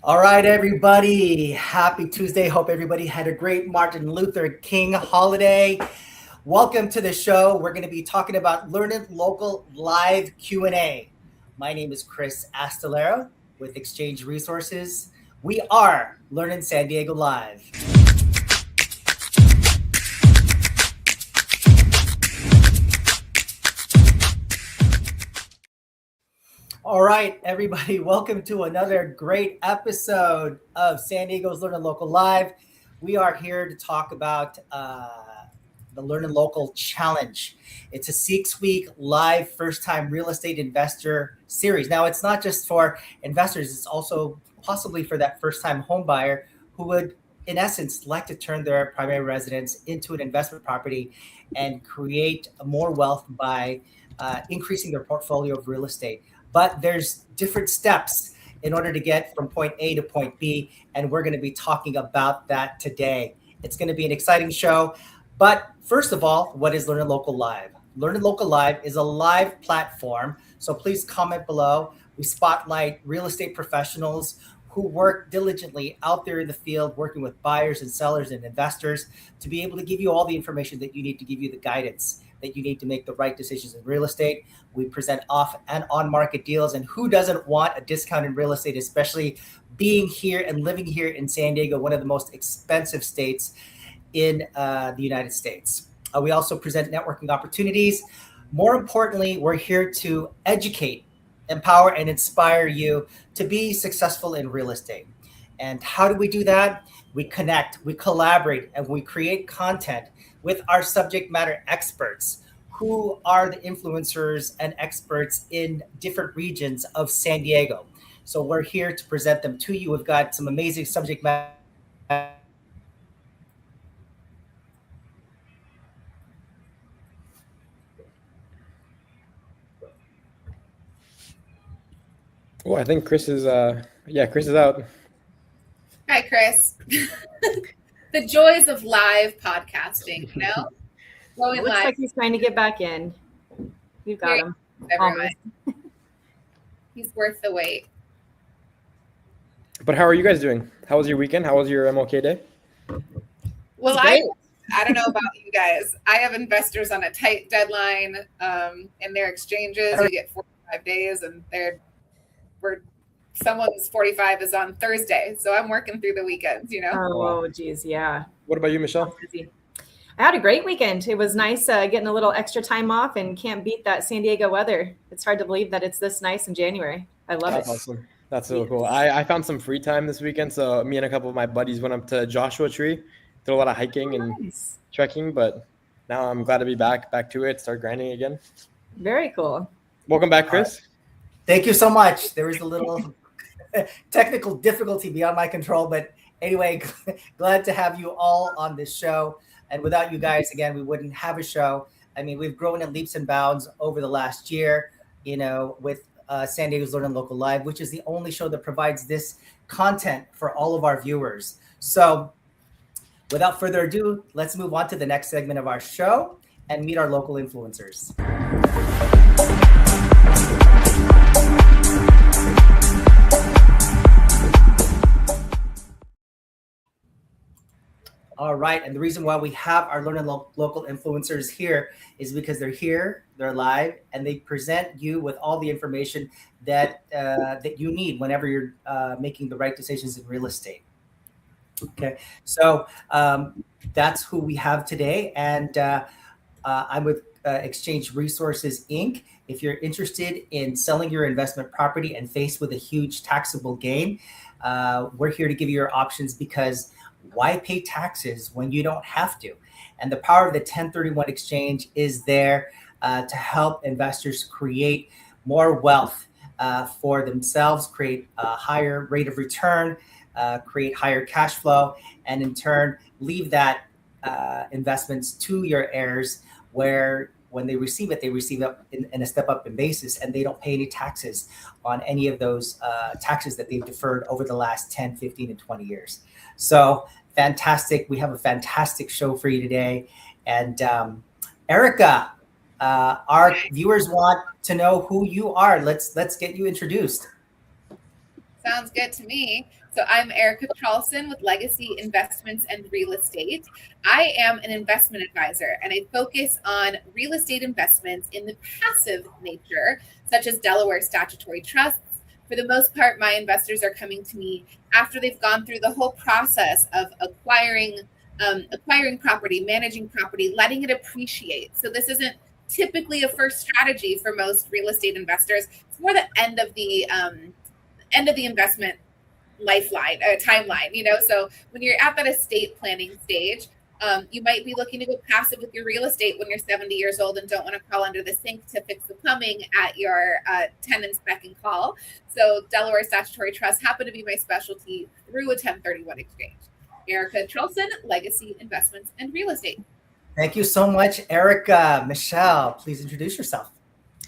All right, everybody. Happy Tuesday. Hope everybody had a great Martin Luther King holiday. Welcome to the show. We're going to be talking about LEARNin Local live Q&A. My name is Chris Astelero with Exchange Resources. We are LEARNin San Diego Live. All right, everybody, welcome to another great episode of San Diego's LEARNin Local Live. We are here to talk about the LEARNin Local Challenge. It's a 6-week live first-time real estate investor series. Now, it's not just for investors, it's also possibly for that first-time home buyer who would, in essence, like to turn their primary residence into an investment property and create more wealth by increasing their portfolio of real estate. But there's different steps in order to get from point A to point B, and we're going to be talking about that today. It's going to be an exciting show. But first of all, what is LEARNin Local Live? LEARNin Local Live is a live platform, so please comment below. We spotlight real estate professionals who work diligently out there in the field, working with buyers and sellers and investors to be able to give you all the information that you need to give you the guidance that you need to make the right decisions in real estate. We present off and on market deals, and who doesn't want a discount in real estate, especially being here and living here in San Diego, one of the most expensive states in the United States. We also present networking opportunities. More importantly, we're here to educate, empower, and inspire you to be successful in real estate. And how do we do that? We connect, we collaborate, and we create content with our subject matter experts, who are the influencers and experts in different regions of San Diego. So we're here to present them to you. We've got some amazing subject matter. Oh, I think Chris is Chris is out. Hi, Chris. The joys of live podcasting, you know? Going looks live. Like he's trying to get back in. We've got him. He's worth the wait. But how are you guys doing? How was your weekend? How was your MLK day? Well, I don't know about you guys. I have investors on a tight deadline in their exchanges. You get 45 days, and someone's 45 is on Thursday, so I'm working through the weekends, you know? Oh, geez, yeah. What about you, Michelle? I had a great weekend. It was nice getting a little extra time off, and can't beat that San Diego weather. It's hard to believe that it's this nice in January. I love it. That's awesome. That's so cool. I found some free time this weekend, so me and a couple of my buddies went up to Joshua Tree, did a lot of hiking and trekking, but now I'm glad to be back to it, start grinding again. Very cool. Welcome back, Chris. Thank you so much. There was a little technical difficulty beyond my control, but anyway, glad to have you all on this show. And without you guys, again, we wouldn't have a show. I mean, we've grown in leaps and bounds over the last year, you know, with San Diego's LEARNin Local Live, which is the only show that provides this content for all of our viewers. So without further ado, let's move on to the next segment of our show and meet our local influencers. All right, and the reason why we have our LEARNin Local influencers here is because they're here, they're live, and they present you with all the information that that you need whenever you're making the right decisions in real estate. Okay, so that's who we have today, and I'm with Exchange Resources, Inc. If you're interested in selling your investment property and faced with a huge taxable gain, we're here to give you your options, because why pay taxes when you don't have to? And the power of the 1031 exchange is there to help investors create more wealth for themselves, create a higher rate of return, create higher cash flow, and in turn, leave that investments to your heirs, where when they receive it in a step up in basis, and they don't pay any taxes on any of those taxes that they've deferred over the last 10, 15, and 20 years. So fantastic. We have a fantastic show for you today. And Erica, our viewers want to know who you are. Let's get you introduced. Sounds good to me. So I'm Erica Charlson with Legacy Investments and Real Estate. I am an investment advisor and I focus on real estate investments in the passive nature, such as Delaware statutory trusts. For the most part, my investors are coming to me after they've gone through the whole process of acquiring property, managing property, letting it appreciate. So this isn't typically a first strategy for most real estate investors. It's more the end of the investment lifeline timeline. So when you're at that estate planning stage, you might be looking to go passive with your real estate when you're 70 years old and don't want to crawl under the sink to fix the plumbing at your tenant's beck and call. So Delaware statutory trusts happen to be my specialty through a 1031 exchange. Erica Charlson, Legacy Investments and Real Estate. Thank you so much, Erica. Michelle, please introduce yourself.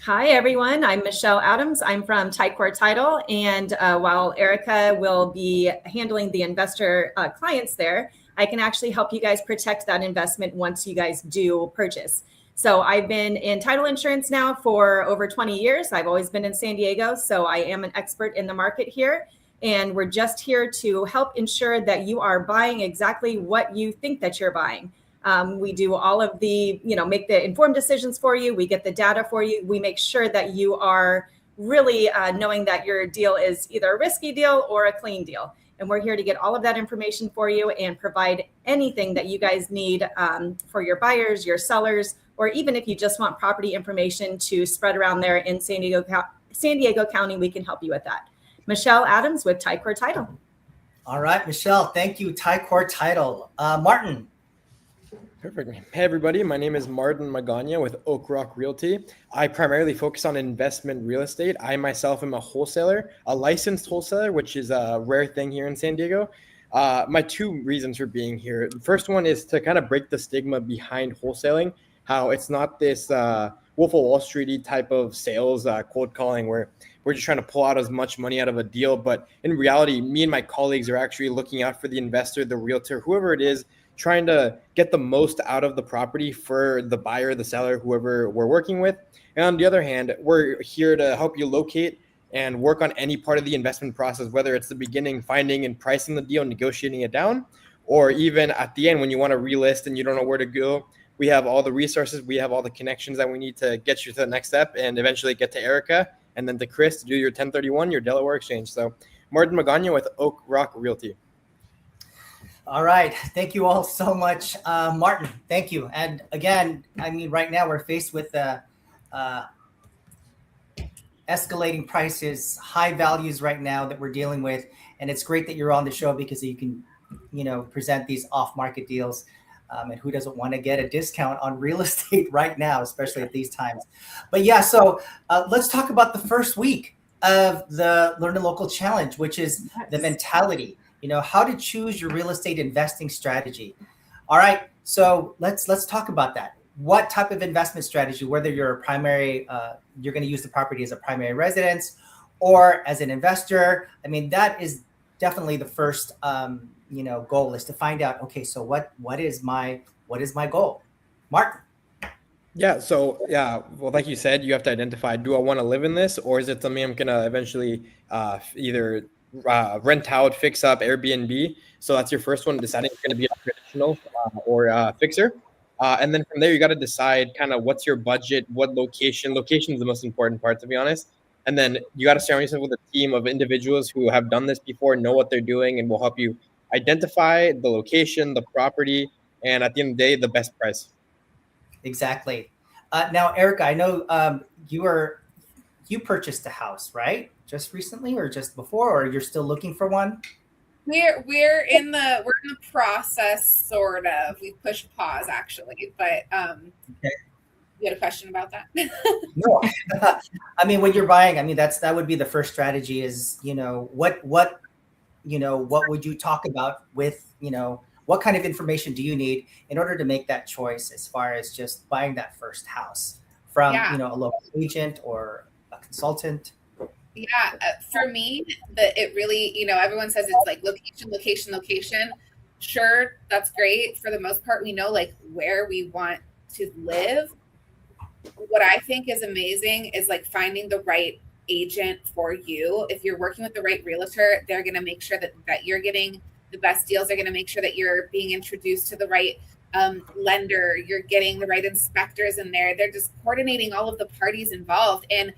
Hi, everyone. I'm Michelle Adams. I'm from Tycor Title. And while Erica will be handling the investor clients there, I can actually help you guys protect that investment once you guys do purchase. So I've been in title insurance now for over 20 years. I've always been in San Diego, so I am an expert in the market here. And we're just here to help ensure that you are buying exactly what you think that you're buying. We do all of the, make the informed decisions for you. We get the data for you. We make sure that you are really knowing that your deal is either a risky deal or a clean deal. And we're here to get all of that information for you and provide anything that you guys need for your buyers, your sellers, or even if you just want property information to spread around there in San Diego County, we can help you with that. Michelle Adams with Tycor Title. All right, Michelle, thank you. Tycor Title. Martin. Perfect. Hey, everybody. My name is Martin Magana with Oak Rock Realty. I primarily focus on investment real estate. I myself am a wholesaler, a licensed wholesaler, which is a rare thing here in San Diego. My two reasons for being here. The first one is to kind of break the stigma behind wholesaling, how it's not this Wolf of Wall Street type of sales cold calling where we're just trying to pull out as much money out of a deal. But in reality, me and my colleagues are actually looking out for the investor, the realtor, whoever it is, trying to get the most out of the property for the buyer, the seller, whoever we're working with. And on the other hand, we're here to help you locate and work on any part of the investment process, whether it's the beginning, finding and pricing the deal, negotiating it down, or even at the end when you want to relist and you don't know where to go. We have all the resources. We have all the connections that we need to get you to the next step and eventually get to Erica and then to Chris to do your 1031, your Delaware exchange. So Martin Magana with Oak Rock Realty. All right. Thank you all so much. Martin, thank you. And again, right now we're faced with escalating prices, high values right now that we're dealing with. And it's great that you're on the show because you can, present these off-market deals. And who doesn't want to get a discount on real estate right now, especially at these times? But yeah, so let's talk about the first week of the LEARNin Local Challenge, which is the mentality. How to choose your real estate investing strategy. All right, so let's talk about that. What type of investment strategy, whether you're a primary, you're going to use the property as a primary residence or as an investor. That is definitely the first, goal is to find out, okay, so what is my goal? Martin. Yeah. So well, like you said, you have to identify, do I want to live in this or is it something I'm going to eventually either rent out, fix up, Airbnb. So that's your first one, deciding it's going to be a traditional or a fixer. And then from there, you got to decide kind of what's your budget, what location. Location is the most important part, to be honest. And then you got to surround yourself with a team of individuals who have done this before, know what they're doing, and will help you identify the location, the property, and at the end of the day, the best price. Exactly. Now, Erica, I know you purchased a house, right? Just recently or just before, or you're still looking for one? We're in the process, sort of. We pushed pause actually, but okay. You had a question about that? No. When you're buying, that would be the first strategy is, what would you talk about with, what kind of information do you need in order to make that choice as far as just buying that first house from, a local agent or a consultant? Yeah, for me, it really, everyone says it's like location. Sure, that's great. For the most part, we know like where we want to live. What I think is amazing is like finding the right agent for you. If you're working with the right realtor, they're going to make sure that you're getting the best deals. They're going to make sure that you're being introduced to the right lender, you're getting the right inspectors in there. They're just coordinating all of the parties involved. And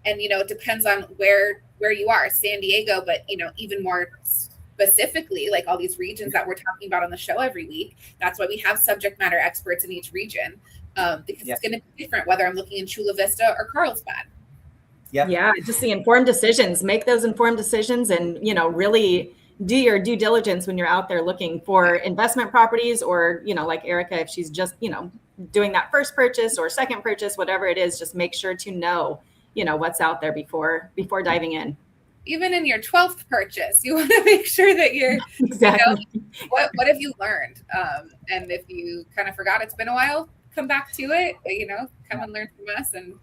it depends on where you are, San Diego, but even more specifically, like all these regions that we're talking about on the show every week. That's why we have subject matter experts in each region, because it's going to be different whether I'm looking in Chula Vista or Carlsbad. Yep. Yeah, just the informed decisions. Make those informed decisions, and really do your due diligence when you're out there looking for investment properties, or like Erica, if she's just doing that first purchase or second purchase, whatever it is, just make sure to know what's out there before diving in. Even in your 12th purchase, you want to make sure that you're exactly. What have you learned? And if you kind of forgot, it's been a while, come back to it. Come and learn from us. And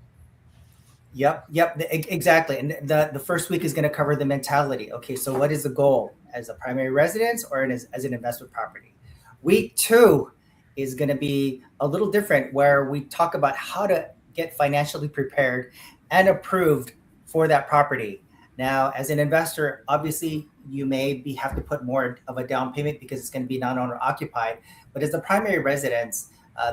Yep, exactly. And the first week is going to cover the mentality. Okay, so what is the goal as a primary residence or as an investment property? Week 2 is going to be a little different, where we talk about how to get financially prepared and approved for that property. Now, as an investor, obviously you may have to put more of a down payment because it's going to be non-owner occupied. But as a primary residence,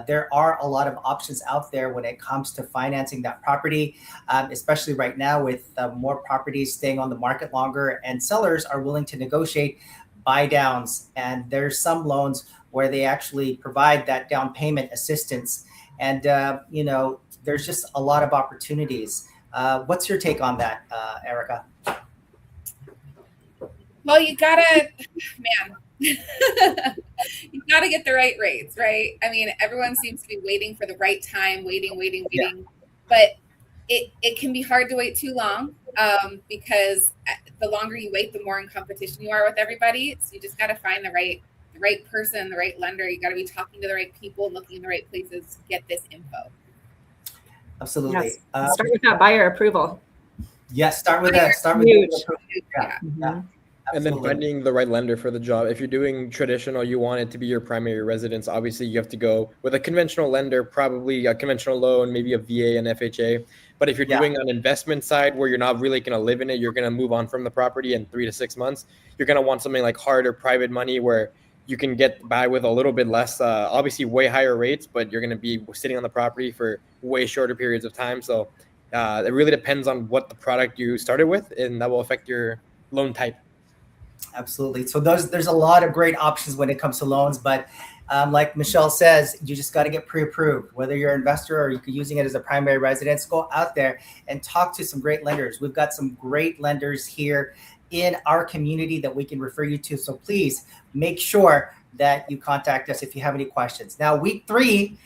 there are a lot of options out there when it comes to financing that property, especially right now with more properties staying on the market longer, and sellers are willing to negotiate buy downs. And there's some loans where they actually provide that down payment assistance. And, there's just a lot of opportunities. What's your take on that, Erica? Well, you gotta get the right rates, right? I mean, everyone seems to be waiting for the right time, waiting. Yeah. But it can be hard to wait too long, because the longer you wait, the more in competition you are with everybody. So you just got to find the right person, the right lender. You got to be talking to the right people and looking in the right places to get this info. Absolutely. Yes. Start with that buyer approval. Yes, start with that. Yeah. Mm-hmm. And then finding the right lender for the job. If you're doing traditional, you want it to be your primary residence. Obviously, you have to go with a conventional lender, probably a conventional loan, maybe a VA and FHA. But if you're doing an investment side where you're not really going to live in it, you're going to move on from the property in 3 to 6 months, you're going to want something like hard or private money where you can get by with a little bit less, obviously way higher rates, but you're going to be sitting on the property for way shorter periods of time. So it really depends on what the product you started with, and that will affect your loan type. Absolutely. So there's a lot of great options when it comes to loans, but like Michelle says, you just got to get pre-approved. Whether you're an investor or you're using it as a primary residence, go out there and talk to some great lenders. We've got some great lenders here in our community that we can refer you to. So please make sure that you contact us if you have any questions. Now, week 3,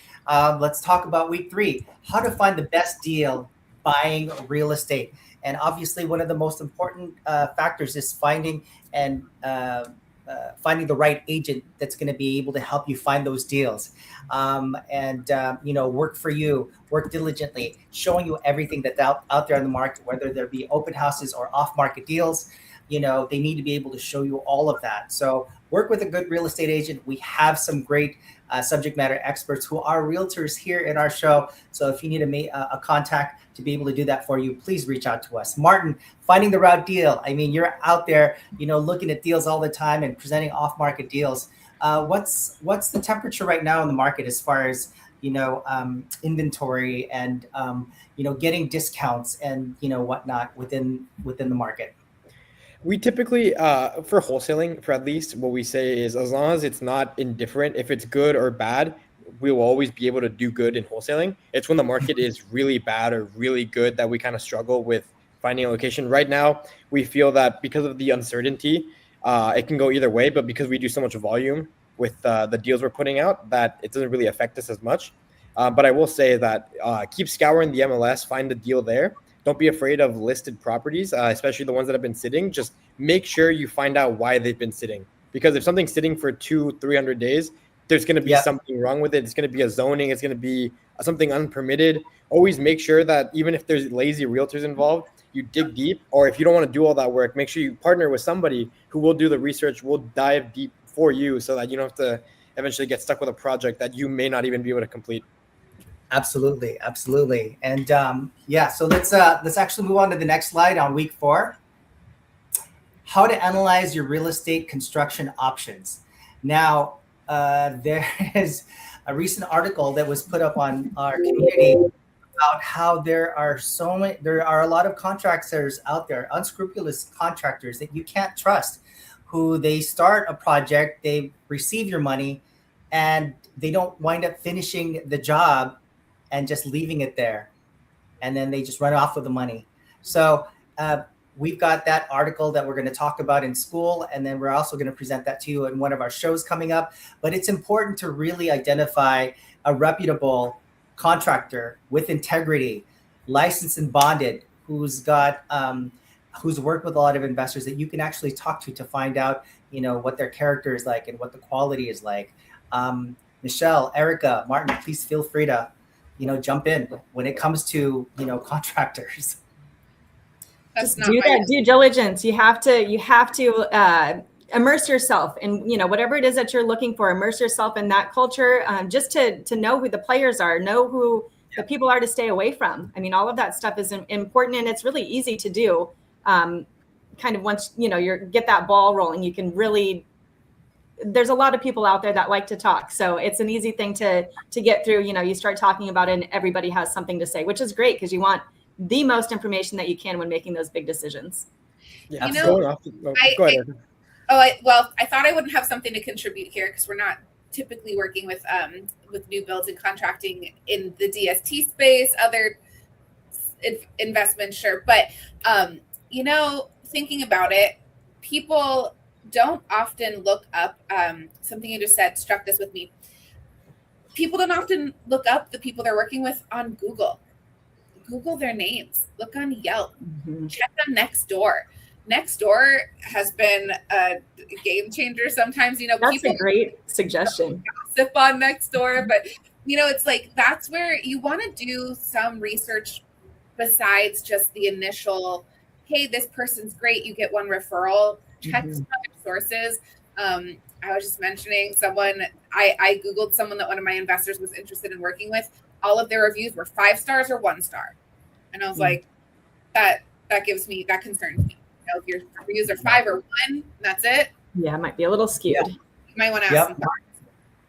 let's talk about week 3, how to find the best deal buying real estate. And obviously, one of the most important factors is finding the right agent that's going to be able to help you find those deals, work for you, work diligently, showing you everything that's out there on the market, whether there be open houses or off-market deals. They need to be able to show you all of that. So work with a good real estate agent. We have some great subject matter experts who are realtors here in our show. So if you need a contact to be able to do that for you, please reach out to us. Martin, finding the right deal. I mean, you're out there, looking at deals all the time and presenting off-market deals. What's the temperature right now in the market as far as inventory and getting discounts and whatnot within the market? We typically, for wholesaling, for at least what we say is, as long as it's not indifferent, if it's good or bad, we will always be able to do good in wholesaling. It's when the market is really bad or really good that we kind of struggle with finding a location. Right now, we feel that because of the uncertainty, it can go either way, but because we do so much volume with the deals we're putting out, that it doesn't really affect us as much. But I will say that keep scouring the MLS, find the deal there. Don't be afraid of listed properties, especially the ones that have been sitting. Just make sure you find out why they've been sitting. Because if something's sitting for 200-300 days, there's going to be something wrong with it. It's going to be a zoning. It's going to be something unpermitted. Always make sure that even if there's lazy realtors involved, you dig deep. Or if you don't want to do all that work, make sure you partner with somebody who will do the research, will dive deep for you so that you don't have to eventually get stuck with a project that you may not even be able to complete. Absolutely, absolutely. And yeah, so let's actually move on to the next slide on week 4. How to analyze your real estate construction options. Now, there is a recent article that was put up on our community about how there are a lot of contractors out there, unscrupulous contractors that you can't trust, who they start a project, they receive your money, and they don't wind up finishing the job and just leaving it there, and then they just run off with the money. So we've got that article that we're going to talk about in school, and then we're also going to present that to you in one of our shows coming up. But it's important to really identify a reputable contractor with integrity, licensed and bonded, who's worked with a lot of investors that you can actually talk to find out, what their character is like and what the quality is like. Michelle, Erica, Martin, please feel free to jump in when it comes to contractors. That's Just do that due diligence. You have to immerse yourself in whatever it is that you're looking for. Immerse yourself in that culture, just to know who the players are, know who the people are to stay away from. I mean, all of that stuff is important, and it's really easy to do. Kind of once you get that ball rolling, you can really. There's a lot of people out there that like to talk, so it's an easy thing to get through. You start talking about it, and everybody has something to say, which is great because you want the most information that you can when making those big decisions. Yeah, go ahead. I thought I wouldn't have something to contribute here because we're not typically working with new builds and contracting in the DST space, other investments, sure. But thinking about it, people don't often look up something you just said struck this with me. People don't often look up the people they're working with on Google. Google their names, look on Yelp, check them Nextdoor. Nextdoor has been a game changer sometimes. That's people a great suggestion. Gossip on Nextdoor, but it's like that's where you want to do some research besides just the initial, hey, this person's great, you get one referral. Check some other sources. I was just mentioning someone, I Googled someone that one of my investors was interested in working with. All of their reviews were 5 stars or 1 star. And I was like, that concerns me. If your reviews are 5 or 1, that's it. Yeah, it might be a little skewed. You might want to ask some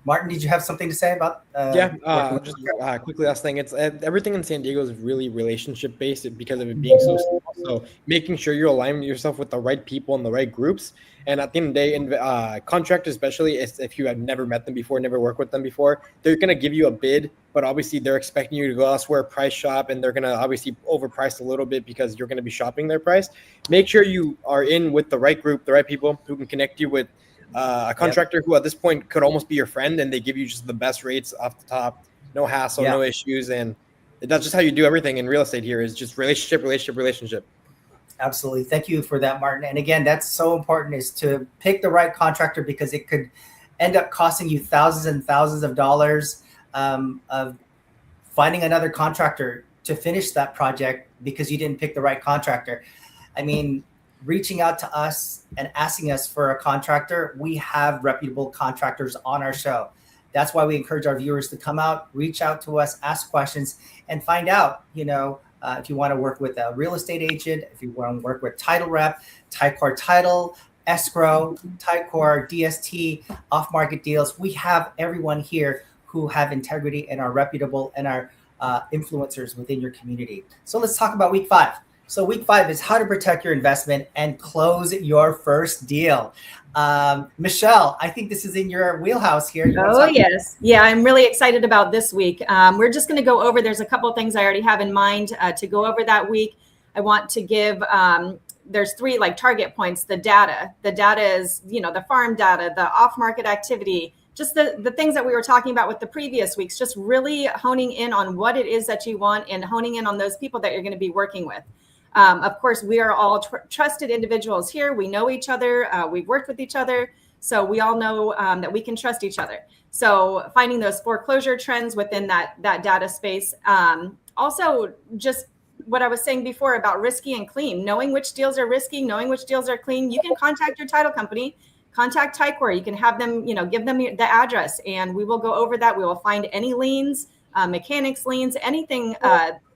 Martin, did you have something to say about? Just quickly, last thing. It's everything in San Diego is really relationship based because of it being so small. So making sure you're aligning yourself with the right people and the right groups. And at the end of the day, contractors, especially if you have never met them before, never worked with them before, they're going to give you a bid, but obviously they're expecting you to go elsewhere, price shop, and they're going to obviously overprice a little bit because you're going to be shopping their price. Make sure you are in with the right group, the right people who can connect you with a contractor who at this point could almost be your friend, and they give you just the best rates off the top, no hassle, no issues. And that's just how you do everything in real estate here is just relationship. Absolutely. Thank you for that, Martin. And again, that's so important, is to pick the right contractor, because it could end up costing you thousands and thousands of dollars of finding another contractor to finish that project because you didn't pick the right contractor. I mean, reaching out to us and asking us for a contractor, we have reputable contractors on our show. That's why we encourage our viewers to come out, reach out to us, ask questions, and find out, if you want to work with a real estate agent, if you want to work with title rep, Ticor Title, escrow, Ticor, DST, off-market deals. We have everyone here who have integrity and are reputable and are influencers within your community. So let's talk about week 5. So week 5 is how to protect your investment and close your first deal. Michelle, I think this is in your wheelhouse here. Yes. Yeah, I'm really excited about this week. We're just going to go over, there's a couple of things I already have in mind to go over that week. I want to give, there's 3 target points. The data is, the farm data, the off-market activity, just the things that we were talking about with the previous weeks, just really honing in on what it is that you want and honing in on those people that you're going to be working with. Of course, we are all trusted individuals here. We know each other. We've worked with each other. So we all know that we can trust each other. So finding those foreclosure trends within that data space. Also, just what I was saying before about risky and clean, knowing which deals are risky, knowing which deals are clean. You can contact your title company, contact Ticor. You can have them, give them the address, and we will go over that. We will find any liens. mechanics liens, anything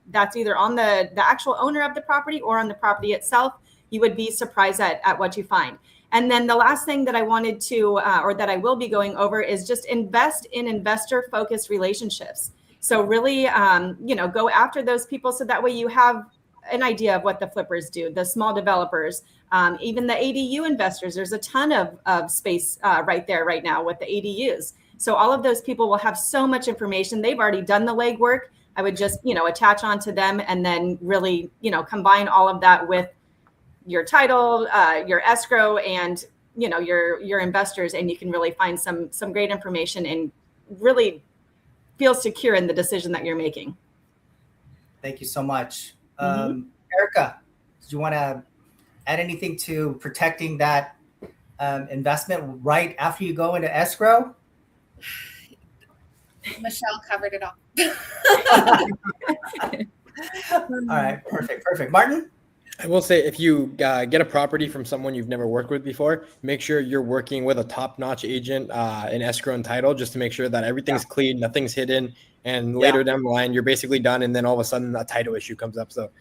that's either on the actual owner of the property or on the property itself. You would be surprised at what you find. And then the last thing that I wanted to, or that I will be going over, is just invest in investor-focused relationships. So really, go after those people so that way you have an idea of what the flippers do, the small developers, even the ADU investors. There's a ton of space right there right now with the ADUs. So all of those people will have so much information. They've already done the legwork. I would just, attach onto them and then really, combine all of that with your title, your escrow, and your investors, and you can really find some great information and really feel secure in the decision that you're making. Thank you so much. Erica, did you want to add anything to protecting that investment right after you go into escrow? Michelle covered it all. All right, perfect. Martin? I will say, if you get a property from someone you've never worked with before, make sure you're working with a top-notch agent in escrow and title, just to make sure that everything's clean, nothing's hidden, and later down the line, you're basically done, and then all of a sudden a title issue comes up. So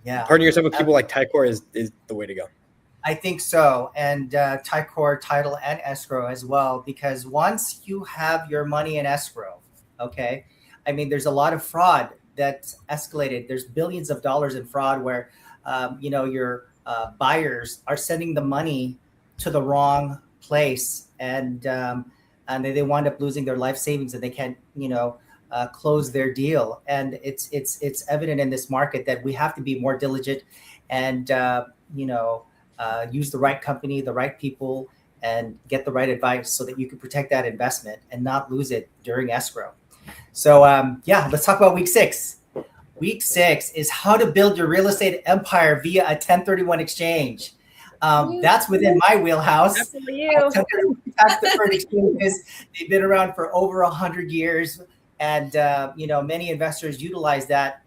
partnering yourself with people like Ticor is the way to go. I think so, and Ticor, title, and escrow as well, because once you have your money in escrow, okay, I mean, there's a lot of fraud that's escalated. There's billions of dollars in fraud where your buyers are sending the money to the wrong place, and they wind up losing their life savings, and they can't, close their deal. And it's evident in this market that we have to be more diligent, and use the right company, the right people, and get the right advice so that you can protect that investment and not lose it during escrow. So let's talk about week 6. Week 6 is how to build your real estate empire via a 1031 exchange. That's within my wheelhouse. That's for you. Tax deferred exchanges, they've been around for over 100 years. And, many investors utilize that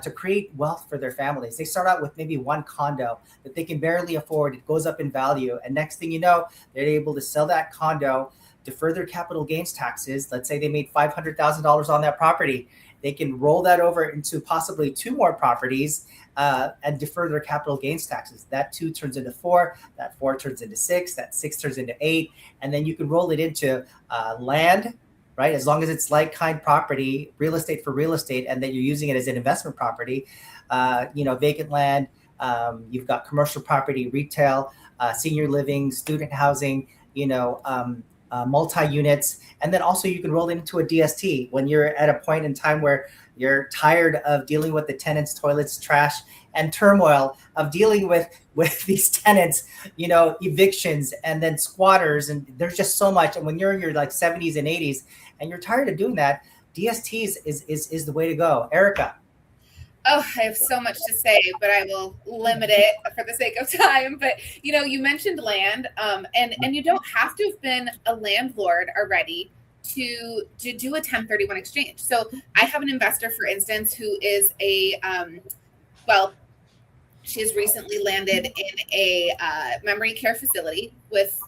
to create wealth for their families. They start out with maybe one condo that they can barely afford. It goes up in value. And next thing you know, they're able to sell that condo, defer their capital gains taxes. Let's say they made $500,000 on that property. They can roll that over into possibly 2 more properties and defer their capital gains taxes. That 2 turns into 4, that 4 turns into 6, that 6 turns into 8, and then you can roll it into land, right? As long as it's like-kind property, real estate for real estate, and that you're using it as an investment property, vacant land, you've got commercial property, retail, senior living, student housing, multi-units. And then also you can roll it into a DST when you're at a point in time where you're tired of dealing with the tenants, toilets, trash, and turmoil of dealing with these tenants, evictions and then squatters. And there's just so much. And when you're in your 70s and 80s and you're tired of doing that, DSTs is the way to go. Erica. Oh, I have so much to say, but I will limit it for the sake of time. But, you mentioned land, and you don't have to have been a landlord already to do a 1031 exchange. So I have an investor, for instance, who is she has recently landed in a memory care facility with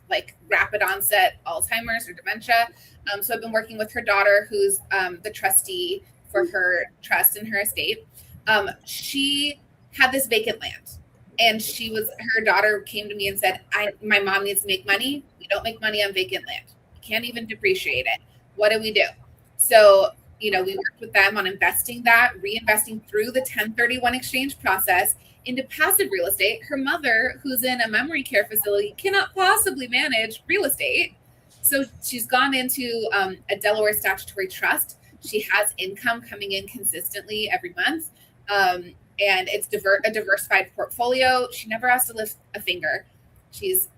rapid onset Alzheimer's or dementia. So I've been working with her daughter, who's the trustee for her trust in her estate. She had this vacant land, and her daughter came to me and said, my mom needs to make money. We don't make money on vacant land. We can't even depreciate it. What do we do? So, we worked with them on reinvesting through the 1031 exchange process into passive real estate. Her mother, who's in a memory care facility, cannot possibly manage real estate. So she's gone into a Delaware statutory trust. She has income coming in consistently every month. And it's a diversified portfolio. She never has to lift a finger. She's,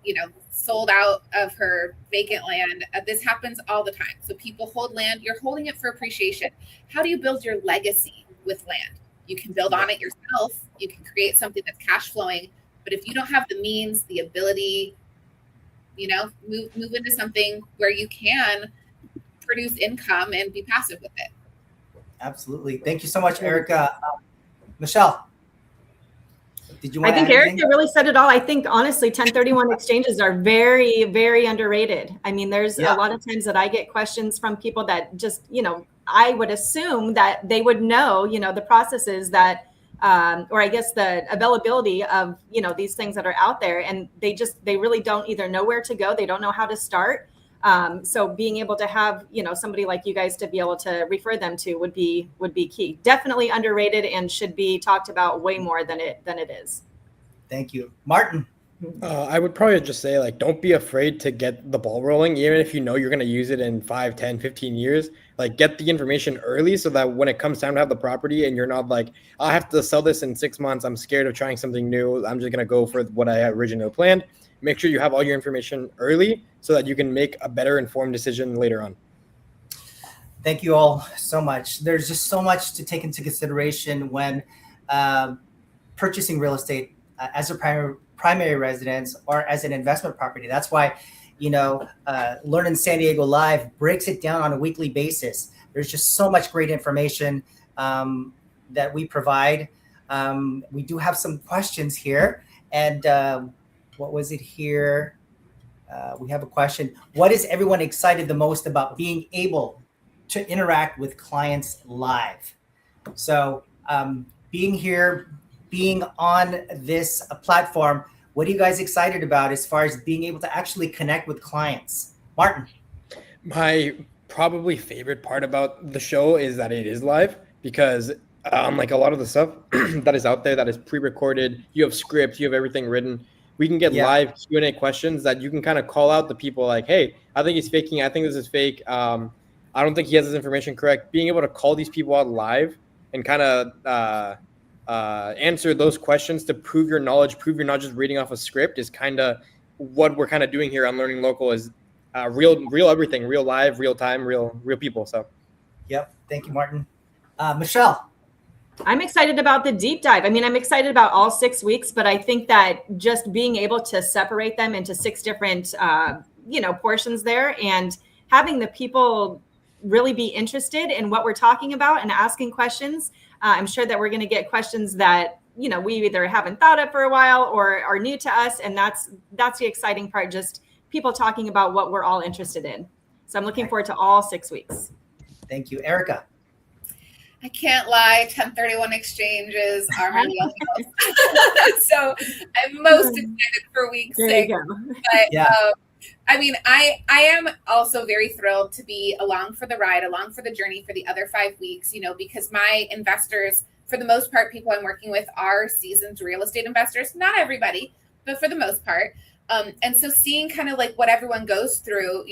sold out of her vacant land. This happens all the time. So people hold land. You're holding it for appreciation. How do you build your legacy with land? You can build on it yourself. You can create something that's cash flowing. But if you don't have the means, the ability, move into something where you can produce income and be passive with it. Absolutely. Thank you so much, Erica. Michelle, did you want I think Erica really said it all. I think, honestly, 1031 exchanges are very, very underrated. I mean, there's a lot of times that I get questions from people that just, I would assume that they would know, the processes that, or I guess the availability of, these things that are out there, and they really don't either know where to go. They don't know how to start. So being able to have, somebody like you guys to be able to refer them to would be key. Definitely underrated and should be talked about way more than it is. Thank you. Martin. I would probably just say, like, don't be afraid to get the ball rolling, even if you know you're going to use it in 5, 10, 15 years. Like, get the information early so that when it comes time to have the property and you're not like, I have to sell this in 6 months, I'm scared of trying something new, I'm just going to go for what I originally planned. Make sure you have all your information early so that you can make a better informed decision later on. Thank you all so much. There's just so much to take into consideration when purchasing real estate as a primary residence or as an investment property. That's why, LEARNin San Diego Live breaks it down on a weekly basis. There's just so much great information that we provide. We do have some questions here. And what was it here? We have a question. What is everyone excited the most about being able to interact with clients live? So being here, being on this platform, what are you guys excited about as far as being able to actually connect with clients? Martin. My probably favorite part about the show is that it is live, because like a lot of the stuff that is out there that is pre-recorded, you have scripts, you have everything written. We can get live Q&A questions that you can kind of call out the people like, hey, I think he's faking. I think this is fake. I don't think he has his information correct. Being able to call these people out live and kind of answer those questions to prove your knowledge, prove you're not just reading off a script, is kind of what we're kind of doing here on LEARNin Local. Is real everything, real live, real time, real people. So, yep. Thank you, Martin. Michelle. I'm excited about the deep dive. I mean, I'm excited about all 6 weeks, but I think that just being able to separate them into 6 different, portions there, and having the people really be interested in what we're talking about and asking questions. I'm sure that we're going to get questions that, we either haven't thought of for a while or are new to us. And that's the exciting part, just people talking about what we're all interested in. So I'm looking forward to all 6 weeks. Thank you. Erica. I can't lie, 1031 exchanges are my wheelhouse. So I'm most excited for week 6. But yeah. I am also very thrilled to be along for the ride, along for the journey for the other 5 weeks, because my investors, for the most part, people I'm working with are seasoned real estate investors. Not everybody, but for the most part. And so seeing kind of like what everyone goes through,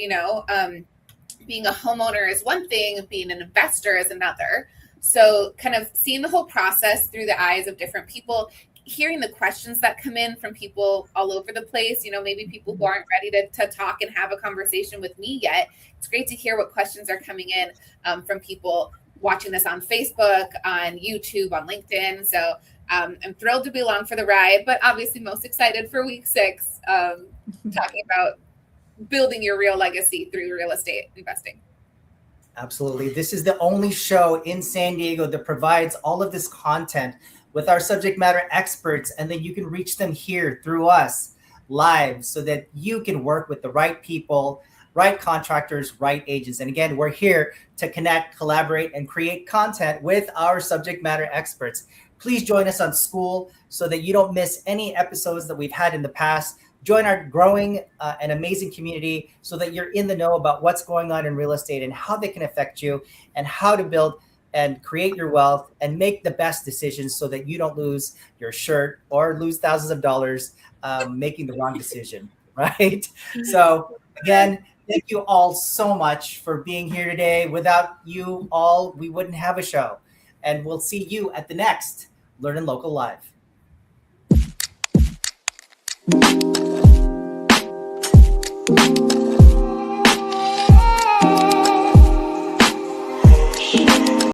being a homeowner is one thing, being an investor is another. So kind of seeing the whole process through the eyes of different people, hearing the questions that come in from people all over the place, maybe people who aren't ready to talk and have a conversation with me yet. It's great to hear what questions are coming in from people watching this on Facebook, on YouTube, on LinkedIn. So I'm thrilled to be along for the ride, but obviously most excited for week 6, talking about building your real legacy through real estate investing. Absolutely. This is the only show in San Diego that provides all of this content with our subject matter experts, and then you can reach them here through us live so that you can work with the right people, right contractors, right agents. And again, we're here to connect, collaborate, and create content with our subject matter experts. Please join us on School so that you don't miss any episodes that we've had in the past. Join our growing and amazing community so that you're in the know about what's going on in real estate and how they can affect you and how to build and create your wealth and make the best decisions so that you don't lose your shirt or lose thousands of dollars making the wrong decision, right? So again, thank you all so much for being here today. Without you all, we wouldn't have a show. And we'll see you at the next LEARNin Local Live.